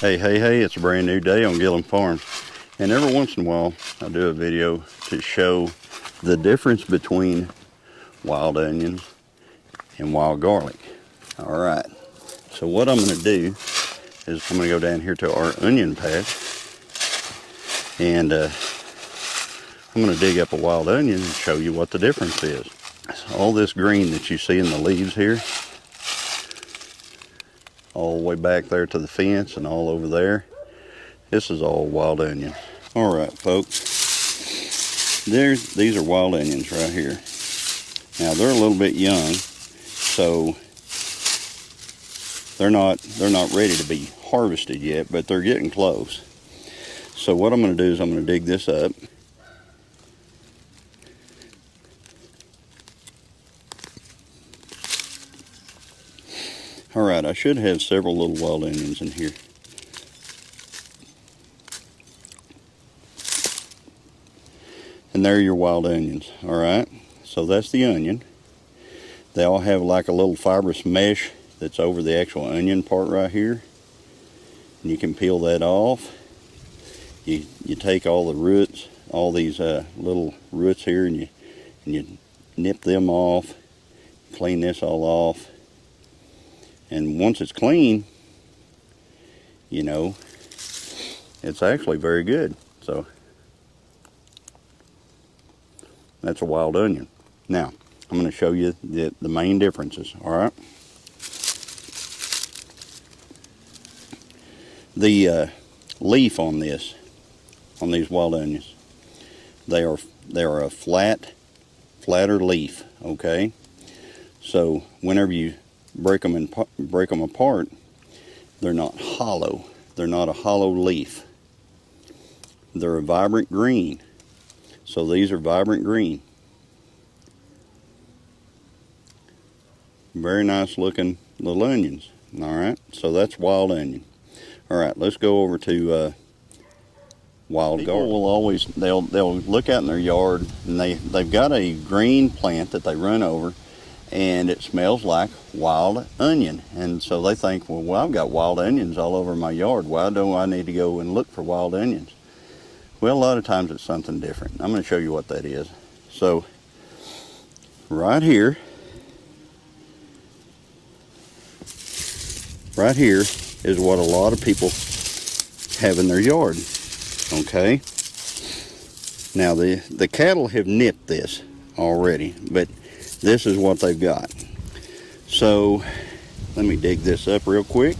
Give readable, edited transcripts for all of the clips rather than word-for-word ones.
Hey, it's a brand new day on Gillum Farms. And every once in a while, I do a video to show the difference between wild onions and wild garlic. All right, so what I'm gonna do is I'm gonna go down here to our onion patch, and I'm gonna dig up a wild onion and show you what the difference is. So all this green that you see in the leaves here, all the way back there to the fence and all over there, this is all wild onion. All right, folks, these are wild onions right here. Now they're a little bit young, so they're not ready to be harvested yet, but they're getting close. So what I'm going to do is I'm going to dig this up. All right, I should have several little wild onions in here. And there are your wild onions. All right, so that's the onion. They all have like a little fibrous mesh that's over the actual onion part right here. And you can peel that off. You take all the roots, all these little roots here, and you nip them off. Clean this all off. And once it's clean, you know, it's actually very good. So that's a wild onion. Now, I'm going to show you the main differences, all right? The leaf on these wild onions, they are a flatter leaf, okay? So whenever you break them apart, they're not hollow. They're not a hollow leaf. They're a vibrant green. So these are vibrant green. Very nice looking little onions. All right, so that's wild onion. All right, let's go over to wild garlic. Will always they'll look out in their yard, and they've got a green plant that they run over, and it smells like wild onion. And so they think, well, I've got wild onions all over my yard. Why do I need to go and look for wild onions? Well, a lot of times it's something different. I'm going to show you what that is. So right here is what a lot of people have in their yard, okay? Now the cattle have nipped this already, but this is what they've got. So let me dig this up real quick.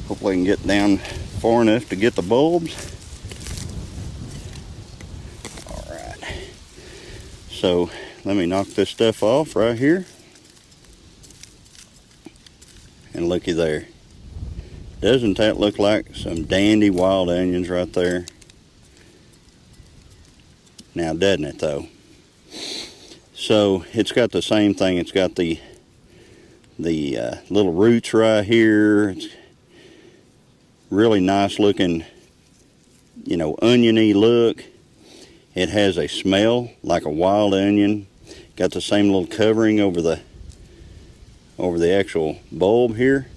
Hopefully I can get down far enough to get the bulbs. All right. So let me knock this stuff off right here. And looky there. Doesn't that look like some dandy wild onions right there? Now, doesn't it though? So it's got the same thing. It's got the little roots right here. It's really nice looking, you know, oniony look. It has a smell like a wild onion. Got the same little covering over the actual bulb here.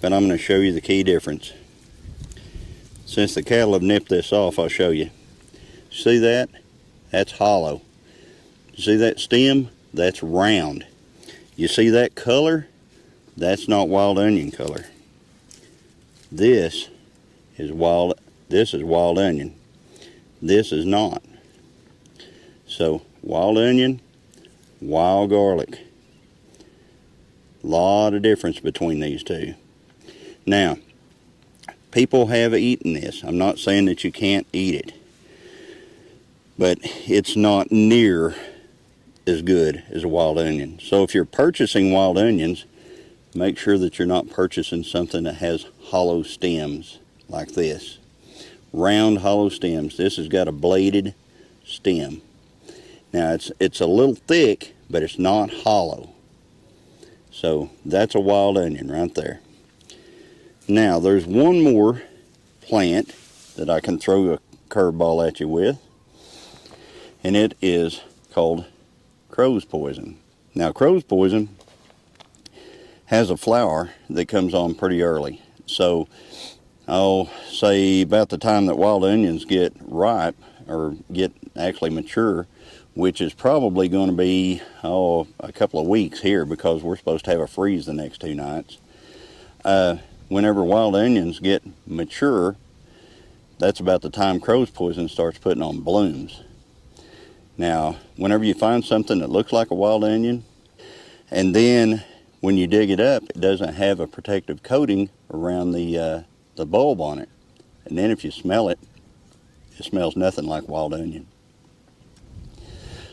But I'm going to show you the key difference. Since the cattle have nipped this off, I'll show you. See that? That's hollow. You see that stem? That's round. You see that color? That's not wild onion color. This is wild onion. This is not. So wild onion, wild garlic. Lot of difference between these two. Now, people have eaten this. I'm not saying that you can't eat it, but it's not near as good as a wild onion. So if you're purchasing wild onions, make sure that you're not purchasing something that has hollow stems like this. Round hollow stems. This has got a bladed stem. Now it's a little thick, but it's not hollow. So that's a wild onion right there. Now there's one more plant that I can throw a curveball at you with, and it is called crow's poison. Now crow's poison has a flower that comes on pretty early. So I'll say about the time that wild onions get ripe or get actually mature, which is probably going to be a couple of weeks here because we're supposed to have a freeze the next 2 nights. Whenever wild onions get mature, that's about the time crow's poison starts putting on blooms. Now, whenever you find something that looks like a wild onion, and then when you dig it up, it doesn't have a protective coating around the bulb on it, and then if you smell it, it smells nothing like wild onion.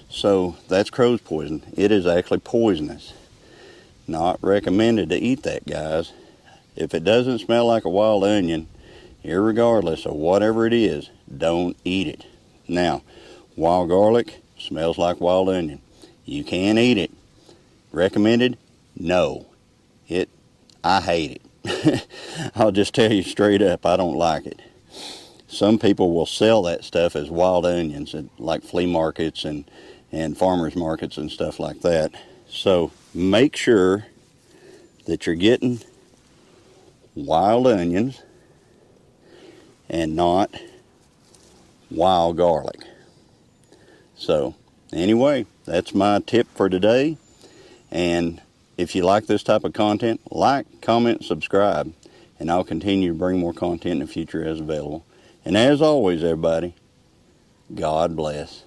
So that's crow's poison. It is actually poisonous. Not recommended to eat that, guys. If it doesn't smell like a wild onion, irregardless of whatever it is, don't eat it. Now, wild garlic smells like wild onion. You can eat it. Recommended? No. I hate it. I'll just tell you straight up, I don't like it. Some people will sell that stuff as wild onions at like flea markets and farmers markets and stuff like that. So make sure that you're getting wild onions and not wild garlic. So anyway, that's my tip for today. And if you like this type of content, like, comment, subscribe, and I'll continue to bring more content in the future as available. And as always, everybody, God bless.